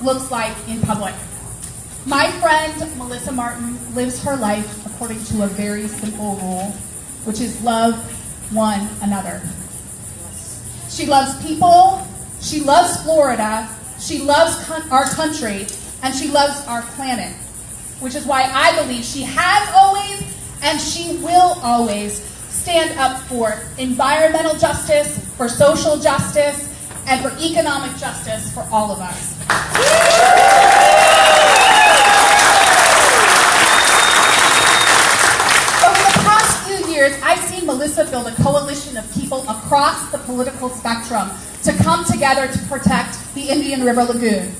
looks like in public. My friend Melissa Martin lives her life according to a very simple rule, which is love one another. She loves people, she loves Florida, she loves our country, and she loves our planet, which is why I believe she has always and she will always stand up for environmental justice, for social justice, and for economic justice for all of us. Over the past few years, I've seen Melissa build a coalition of people across the political spectrum to come together to protect the Indian River Lagoon.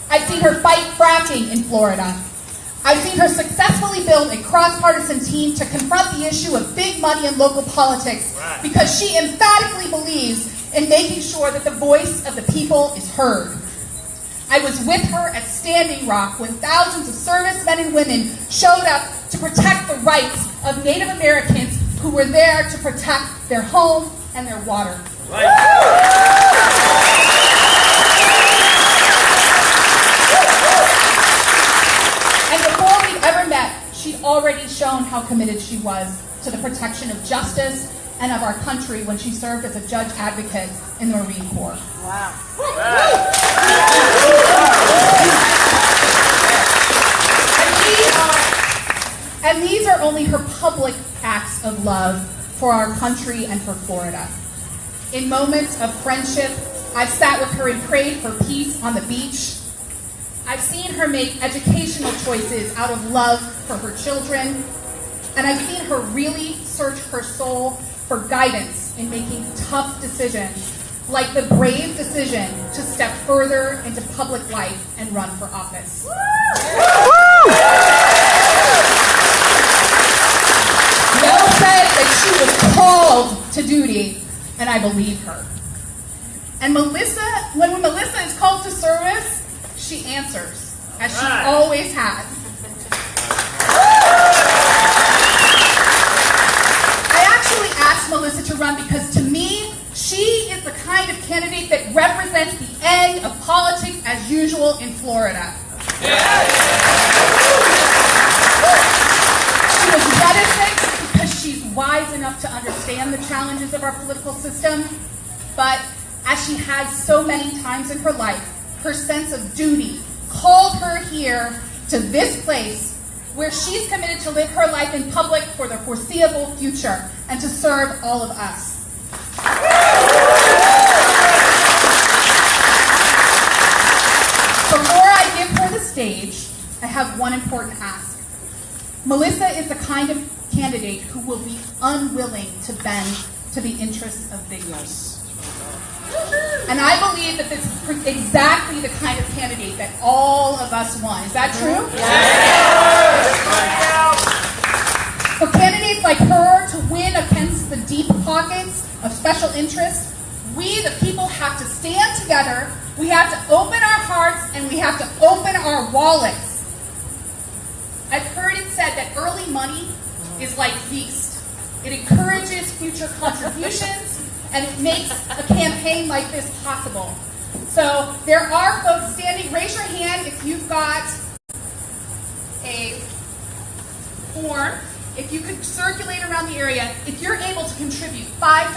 I've seen her fight fracking in Florida. I've seen her successfully build a cross-partisan team to confront the issue of big money in local politics because she emphatically believes in making sure that the voice of the people is heard. I was with her at Standing Rock when thousands of servicemen and women showed up to protect the rights of Native Americans who were there to protect their home and their water. And before we ever met, she'd already shown how committed she was to the protection of justice and of our country when she served as a judge advocate in the Marine Corps. Wow. And these are only her public acts of love for our country and for Florida. In moments of friendship, I've sat with her and prayed for peace on the beach. I've seen her make educational choices out of love for her children. And I've seen her really search her soul for guidance in making tough decisions, like the brave decision to step further into public life and run for office. Mel said that she was called to duty, and I believe her. And Melissa, when Melissa is called to service, she answers, as she always has. I actually asked Melissa to run because to me, she is the kind of candidate that represents the end of politics as usual in Florida. She was reticent because she's wise enough to understand the challenges of our political system, but as she has so many times in her life, her sense of duty called her here to this place where she's committed to live her life in public for the foreseeable future and to serve all of us. Before I give her the stage, I have one important ask. Melissa is the kind of candidate who will be unwilling to bend to the interests of bigots. And I believe that this is exactly the kind of candidate that all of us want. Is that true? Yes. For candidates like her to win against the deep pockets of special interests, we, the people, have to stand together, we have to open our hearts, and we have to open our wallets. I've heard it said that early money is like yeast. It encourages future contributions, and it makes a campaign like this possible. So there are folks standing. Raise your hand if you've got a form. If you could circulate around the area, if you're able to contribute $5,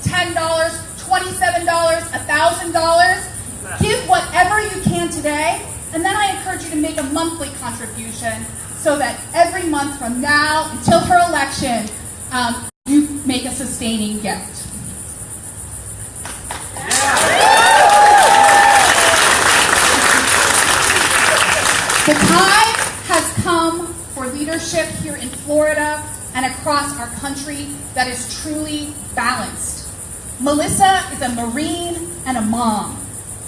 $10, $27, $1,000, give whatever you can today, and then I encourage you to make a monthly contribution so that every month from now until her election, you make a sustaining gift. The time has come for leadership here in Florida and across our country that is truly balanced. Melissa is a Marine and a mom.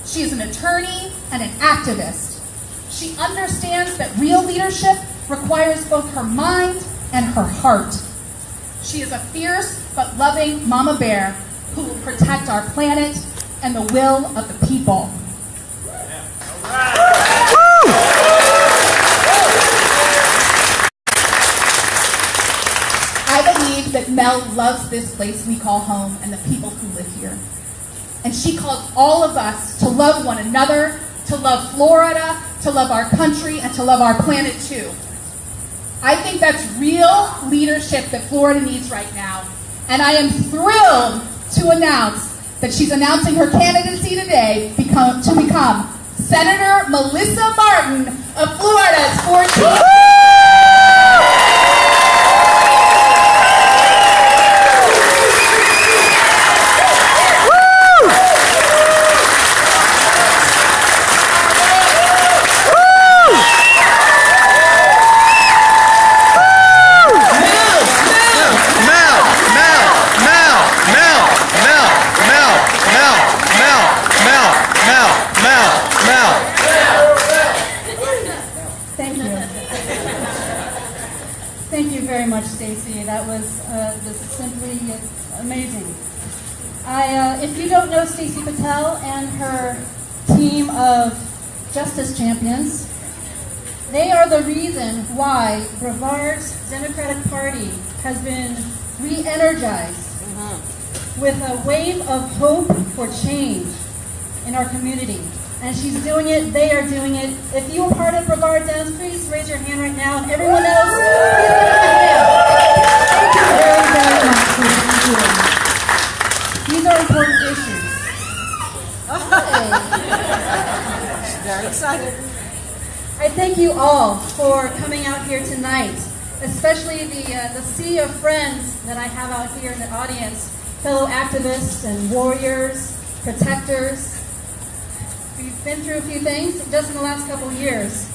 She is an attorney and an activist. She understands that real leadership requires both her mind and her heart. She is a fierce but loving mama bear who will protect our planet and the will of the people. I believe that Mel loves this place we call home and the people who live here. And she calls all of us to love one another, to love Florida, to love our country, and to love our planet too. I think that's real leadership that Florida needs right now. And I am thrilled to announce that she's announcing her candidacy today to become Senator Melissa Martin of Florida's 14th. Thank you very much, Stacy. That was just simply amazing. If you don't know Stacy Patel and her team of Justice Champions, they are the reason why Brevard's Democratic Party has been re-energized with a wave of hope for change in our community. And she's doing it, they are doing it. If you are part of Brevard Dems, please raise your hand right now. And everyone else, please raise your hand. Thank you very, very much for what you're doing. These are important issues. She's very excited. I thank you all for coming out here tonight, especially the sea of friends that I have out here in the audience, fellow activists and warriors, protectors. We've been through a few things just in the last couple of years.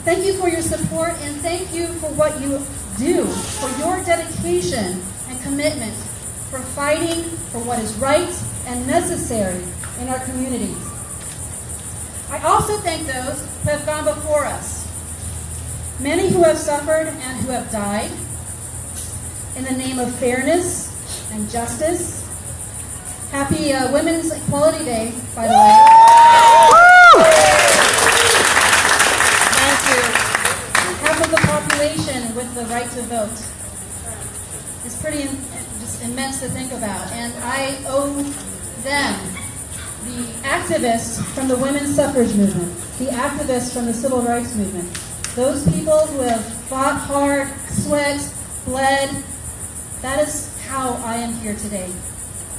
Thank you for your support and thank you for what you do, for your dedication and commitment, for fighting for what is right and necessary in our communities. I also thank those who have gone before us, many who have suffered and who have died in the name of fairness and justice. Happy Women's Equality Day, by the way. Thank you. Half of the population with the right to vote. It's pretty just immense to think about. And I owe them, the activists from the women's suffrage movement, the activists from the civil rights movement, those people who have fought hard, sweat, bled. That is how I am here today,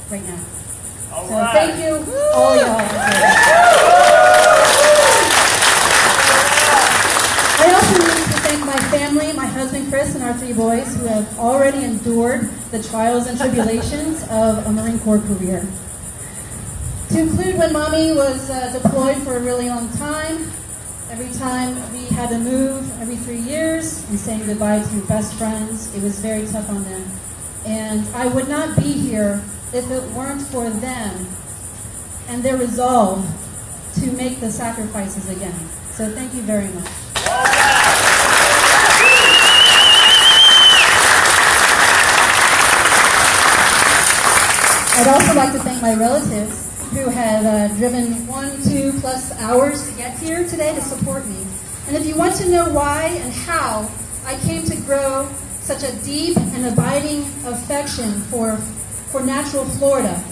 right now. So thank you, all y'all. I also need to thank my family, my husband Chris, and our 3 boys who have already endured the trials and tribulations of a Marine Corps career. To include when Mommy was deployed for a really long time, every time we had to move every 3 years and saying goodbye to best friends, it was very tough on them. And I would not be here if it weren't for them and their resolve to make the sacrifices again. So thank you very much. I'd also like to thank my relatives who have driven 1-2+ hours to get here today to support me. And if you want to know why and how I came to grow such a deep and abiding affection for natural Florida,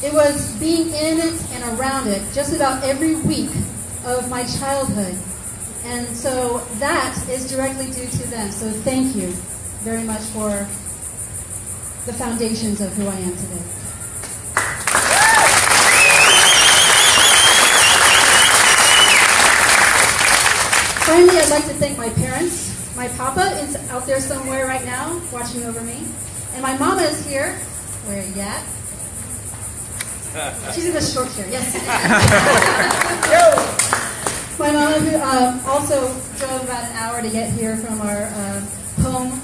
it was being in it and around it just about every week of my childhood. And so that is directly due to them. So thank you very much for the foundations of who I am today. Finally, I'd like to thank my parents. My papa is out there somewhere right now watching over me. And my mama is here. Where are you at? She's in the short chair, yes. My mama, who also drove about an hour to get here from our home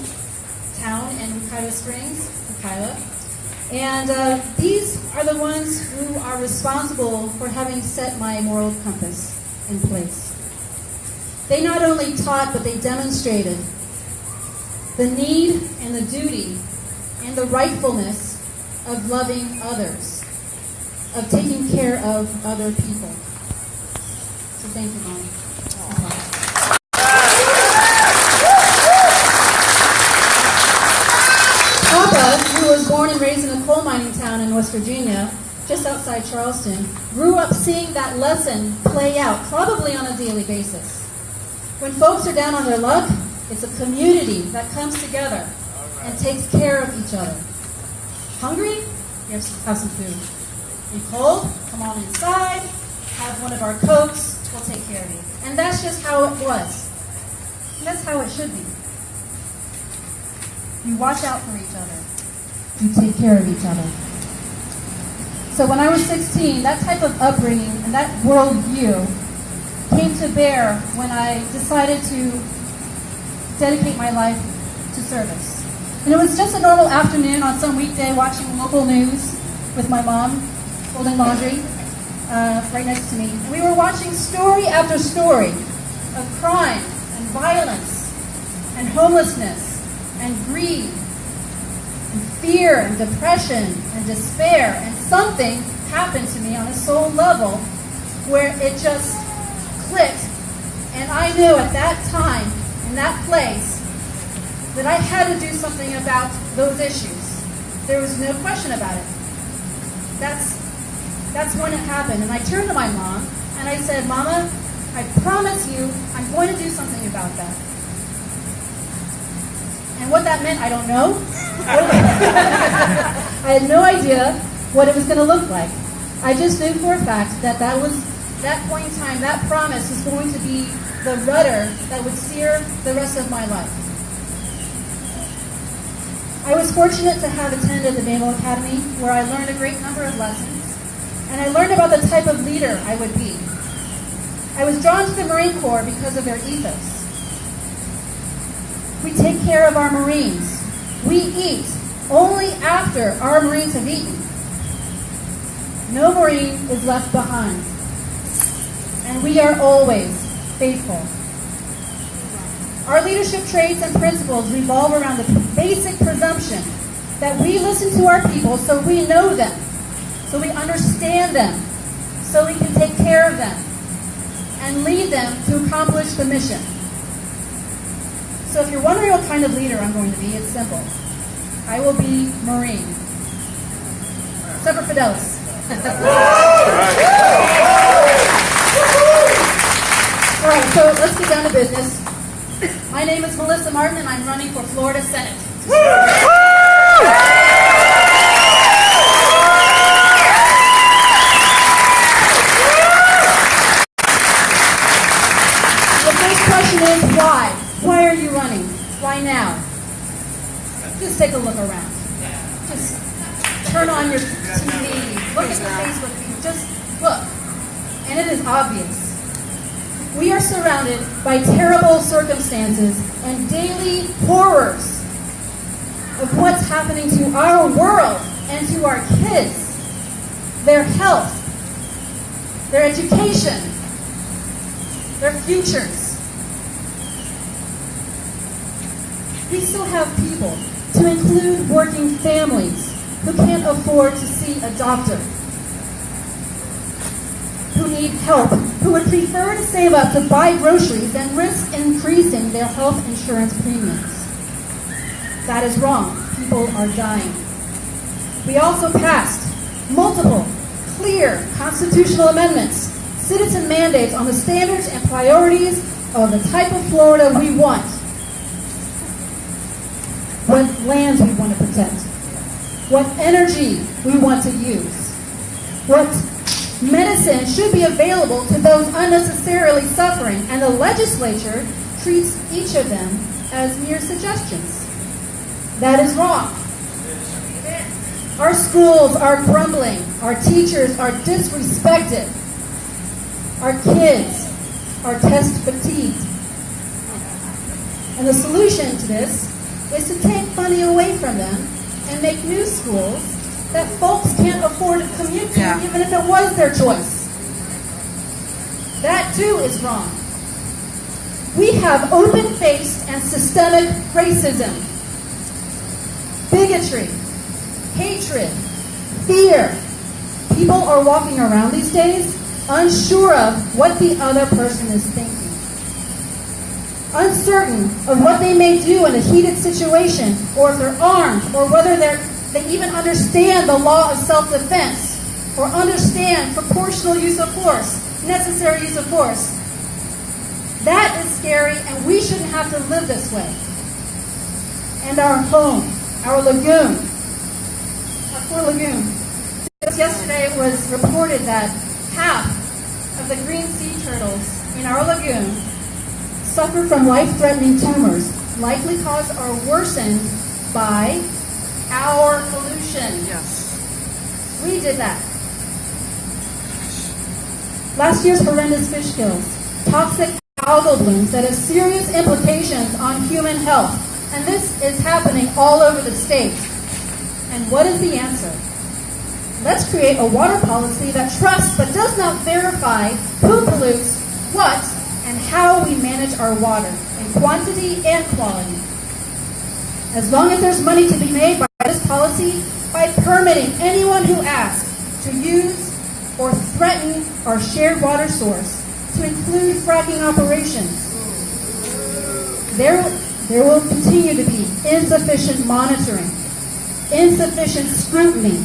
town in Hokkaido Springs, Hokkaido. And these are the ones who are responsible for having set my moral compass in place. They not only taught, but they demonstrated the need and the duty and the rightfulness of loving others, of taking care of other people. So thank you, Mom. Papa, who was born and raised in a coal mining town in West Virginia, just outside Charleston, grew up seeing that lesson play out, probably on a daily basis. When folks are down on their luck, it's a community that comes together and takes care of each other. Hungry? Have some food. You cold? Come on inside. Have one of our Cokes. We'll take care of you. And that's just how it was. And that's how it should be. You watch out for each other. You take care of each other. So when I was 16, that type of upbringing and that worldview came to bear when I decided to dedicate my life to service. And it was just a normal afternoon on some weekday watching local news with my mom, folding laundry, right next to me. And we were watching story after story of crime and violence and homelessness and greed and fear and depression and despair. And something happened to me on a soul level where it just clicked. And I knew at that time, in that place, that I had to do something about those issues. There was no question about it. That's when it happened. And I turned to my mom and I said, Mama, I promise you I'm going to do something about that. And what that meant, I don't know. I had no idea what it was going to look like. I just knew for a fact that that point in time, that promise was going to be the rudder that would steer the rest of my life. I was fortunate to have attended the Naval Academy, where I learned a great number of lessons, and I learned about the type of leader I would be. I was drawn to the Marine Corps because of their ethos. We take care of our Marines. We eat only after our Marines have eaten. No Marine is left behind. And we are always faithful. Our leadership traits and principles revolve around the basic presumption that we listen to our people so we know them, so we understand them, so we can take care of them, and lead them to accomplish the mission. So if you're wondering what kind of leader I'm going to be, it's simple. I will be Marine. Semper Fidelis. All right, so let's get down to business. My name is Melissa Martin, and I'm running for Florida Senate. The first question is why? Why are you running? Why now? Just take a look around. Just turn on your TV, look at your Facebook feed, just look. And it is obvious. We are surrounded by terrible circumstances and daily horrors of what's happening to our world and to our kids, their health, their education, their futures. We still have people, to include working families, who can't afford to see a doctor, who need help, who would prefer to save up to buy groceries than risk increasing their health insurance premiums. That is wrong. People are dying. We also passed multiple, clear constitutional amendments, citizen mandates on the standards and priorities of the type of Florida we want, what lands we want to protect, what energy we want to use, what medicine should be available to those unnecessarily suffering, and the legislature treats each of them as mere suggestions. That is wrong. Our schools are crumbling. Our teachers are disrespected. Our kids are test fatigued. And the solution to this is to take money away from them and make new schools that folks can't afford to commute to, even if it was their choice. That too is wrong. We have open-faced and systemic racism, bigotry, hatred, fear. People are walking around these days unsure of what the other person is thinking, uncertain of what they may do in a heated situation, or if they're armed, or whether they even understand the law of self-defense, or understand proportional use of force, necessary use of force. That is scary, and we shouldn't have to live this way. And our home, our lagoon, our poor lagoon. Just yesterday it was reported that half of the green sea turtles in our lagoon suffer from life-threatening tumors, likely caused or worsened by our pollution. Yes. We did that. Last year's horrendous fish kills, toxic algal blooms that have serious implications on human health. And this is happening all over the state. And what is the answer? Let's create a water policy that trusts but does not verify who pollutes what and how we manage our water in quantity and quality. As long as there's money to be made by this policy, by permitting anyone who asks to use or threaten our shared water source, to include fracking operations, there will continue to be insufficient monitoring, insufficient scrutiny,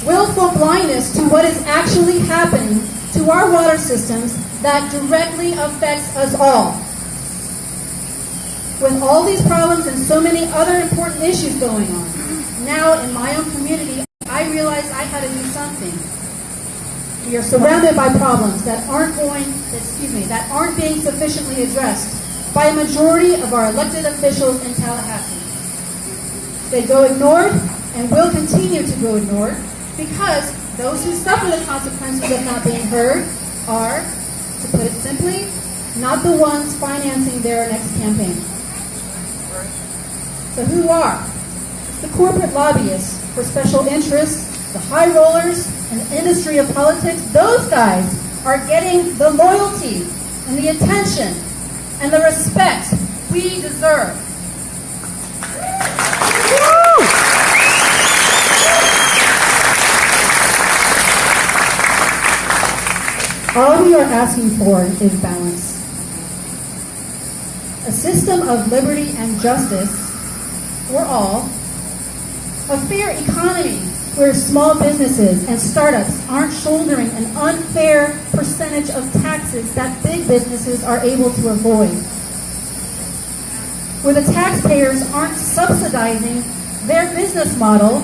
willful blindness to what is actually happening to our water systems that directly affects us all. With all these problems and so many other important issues going on, now in my own community, I realized I had to do something. We are surrounded by problems that aren't being sufficiently addressed by a majority of our elected officials in Tallahassee. They go ignored and will continue to go ignored because those who suffer the consequences of not being heard are, to put it simply, not the ones financing their next campaign. So who are? The corporate lobbyists for special interests, the high rollers, and the industry of politics. Those guys are getting the loyalty and the attention and the respect we deserve. All we are asking for is balance. A system of liberty and justice for all. A fair economy where small businesses and startups aren't shouldering an unfair percentage of taxes that big businesses are able to avoid. Where the taxpayers aren't subsidizing their business model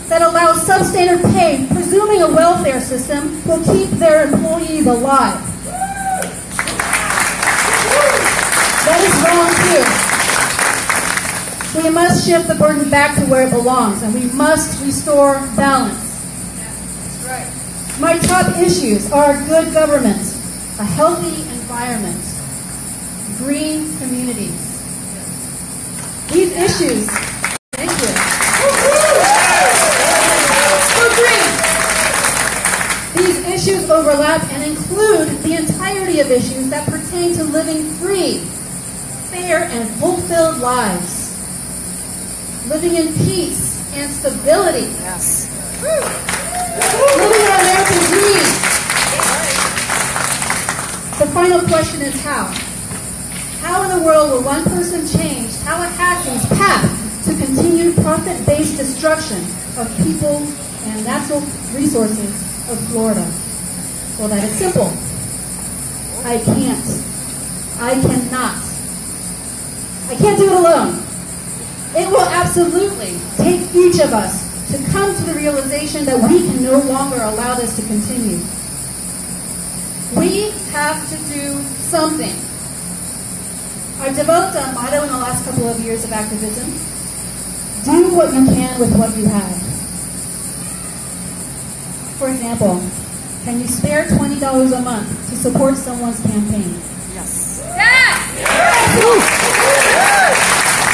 that allows substandard pay, presuming a welfare system will keep their employees alive. That is wrong too. We must shift the burden back to where it belongs, and we must restore balance. That's right. My top issues are good government, a healthy environment, green communities. These issues, thank you. These issues overlap and include the entirety of issues that pertain to living free, fair, and fulfilled lives. Living in peace and stability. Yes. Living our American dream. The final question is how? How in the world will one person change Tallahassee's path to continued profit-based destruction of people and natural resources of Florida? Well, that is simple. I can't. I cannot. I can't do it alone. It will absolutely take each of us to come to the realization that we can no longer allow this to continue. We have to do something. I've developed a motto in the last couple of years of activism. Do what you can with what you have. For example, can you spare $20 a month to support someone's campaign? Yes.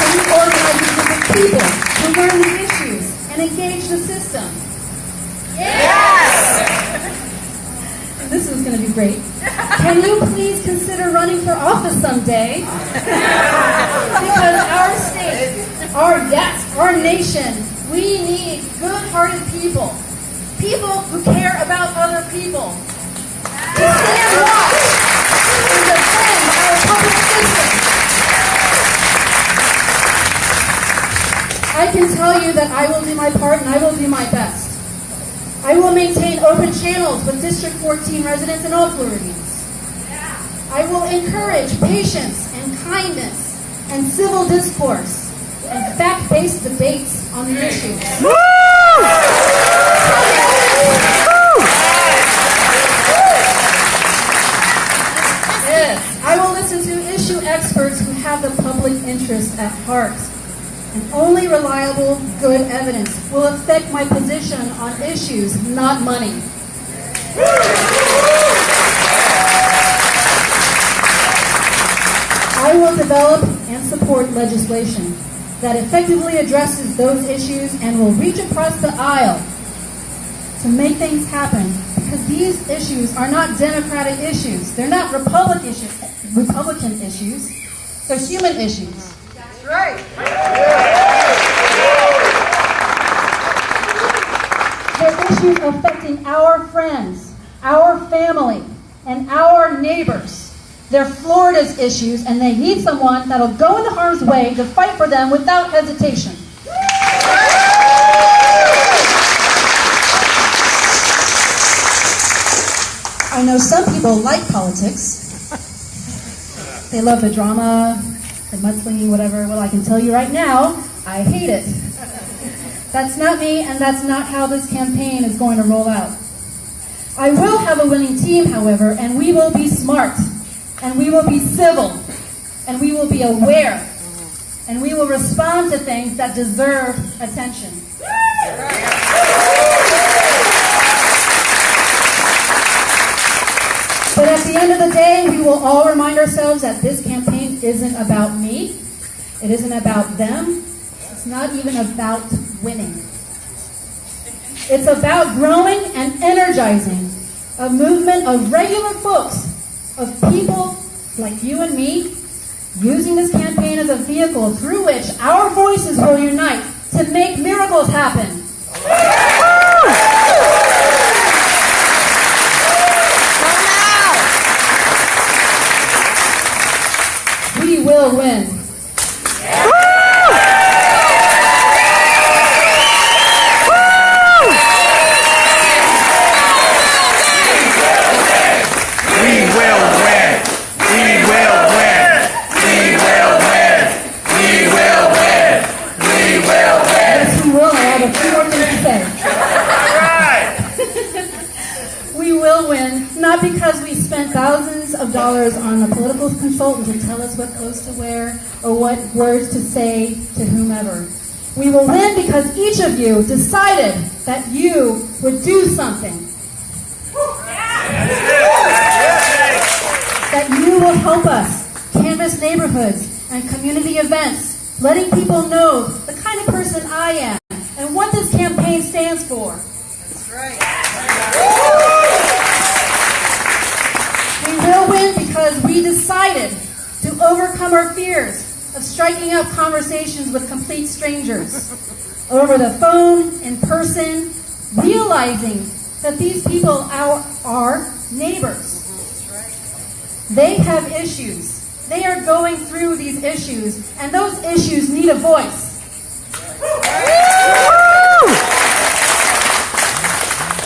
Can you organize a group of people to learn the issues and engage the system? Yes! This is going to be great. Can you please consider running for office someday? Because our state, our nation, we need good-hearted people. People who care about other people. To stand watch and defend our public system. I can tell you that I will do my part and I will do my best. I I will maintain open channels with District 14 residents and all Floridians. I will encourage patience and kindness and civil discourse and fact-based debates on the issues. Yes, I will listen to issue experts who have the public interest at heart. And only reliable, good evidence will affect my position on issues, not money. I will develop and support legislation that effectively addresses those issues and will reach across the aisle to make things happen, because these issues are not Democratic issues. They're not Republican issues. They're human issues. That's right. They're issues affecting our friends, our family, and our neighbors. They're Florida's issues, and they need someone that'll go into harm's way to fight for them without hesitation. I know some people like politics. They love the drama, the mudslinging, whatever. Well, I can tell you right now, I hate it. That's not me, and that's not how this campaign is going to roll out. I will have a winning team, however, and we will be smart, and we will be civil, and we will be aware, and we will respond to things that deserve attention. But at the end of the day, we will all remind ourselves that this campaign isn't about me. It isn't about them. It's not even about winning. It's about growing and energizing a movement of regular folks, of people like you and me, using this campaign as a vehicle through which our voices will unite to make miracles happen. We will win. Not because we spent thousands of dollars on a political consultant to tell us what clothes to wear or what words to say to whomever. We will win because each of you decided that you would do something. That you will help us canvass neighborhoods and community events, letting people know the kind of person I am and what this campaign stands for. That's right. We will win because we decided to overcome our fears of striking up conversations with complete strangers over the phone, in person, realizing that these people are our neighbors. They have issues. They are going through these issues, and those issues need a voice.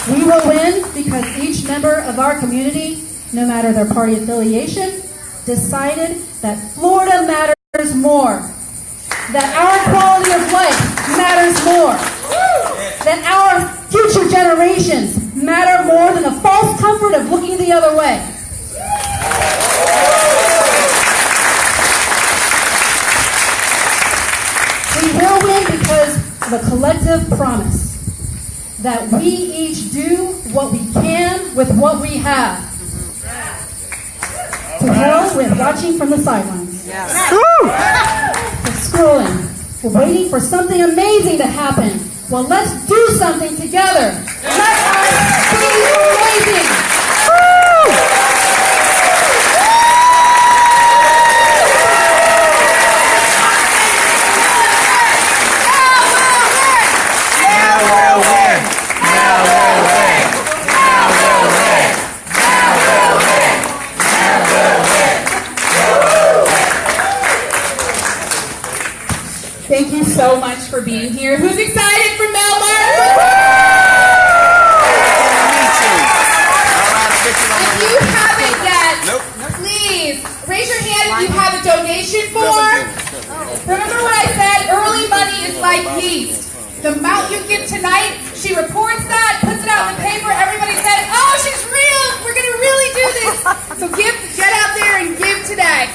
We will win because each member of our community, no matter their party affiliation, decided that Florida matters more, that our quality of life matters more, that our future generations matter more than the false comfort of looking the other way. We will win because of a collective promise that we each do what we can with what we have. To hell with watching from the sidelines. Yes. For scrolling. For waiting for something amazing to happen. Well, let's do something together. Let us be amazing. Thank you so much for being here. Who's excited for Melbourne? you have a donation form. Remember what I said? Early money is like yeast. The amount you give tonight, she reports that, puts it out in the paper, everybody says, oh, she's real, we're going to really do this. So get out there and give today.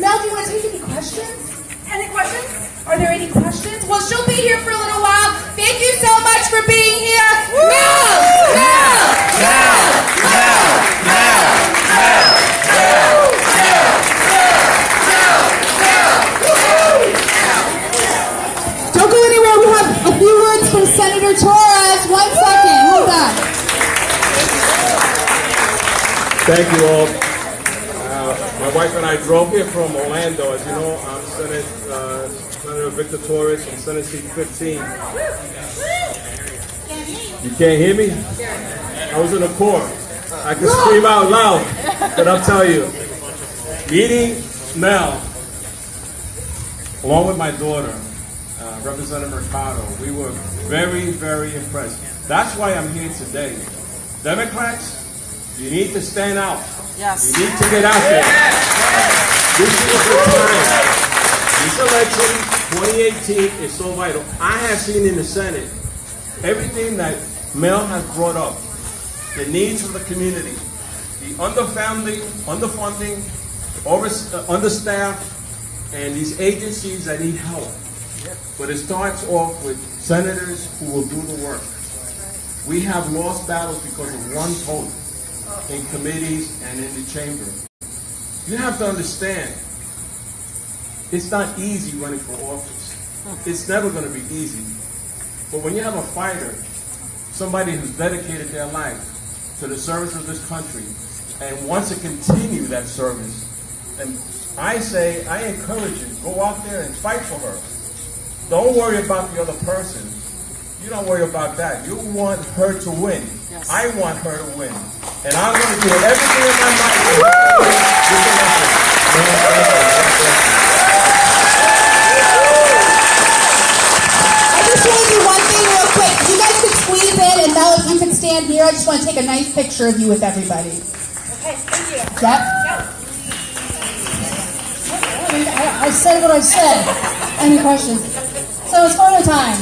Mel, do you want to take any questions? Any questions? Are there any questions? Well, she'll be here for a little while. Thank you so much for being here. Mel! Mel! Mel! Mel! Mel! Don't go anywhere. We have a few words from Senator Torres. 1 second. Hold on. Thank you all. My wife and I drove here from Orlando. As you know, I'm Senator Victor Torres from Senate Seat 15. You can't hear me? I was in the court. I can scream out loud, but I'll tell you, meeting Mel, along with my daughter, Representative Mercado, we were very, very impressed. That's why I'm here today. Democrats, you need to stand out. Yes. You need to get out there. This is the time. This election, 2018, is so vital. I have seen in the Senate everything that Mel has brought up. The needs of the community. The underfunding, understaffed, and these agencies that need help. But it starts off with senators who will do the work. We have lost battles because of one vote in committees and in the chamber. You have to understand, it's not easy running for office. It's never going to be easy. But when you have a fighter, somebody who's dedicated their life to the service of this country and wants to continue that service, and I encourage you, go out there and fight for her. Don't worry about the other person. You don't worry about that. You want her to win. Yes. I want her to win. And I'm going to do everything in my mind. I just want to do one thing real quick. You guys could squeeze in, and Mel, if you could stand here, I just want to take a nice picture of you with everybody. Okay, thank you. Yep. I said what I said. Any questions? So it's photo time.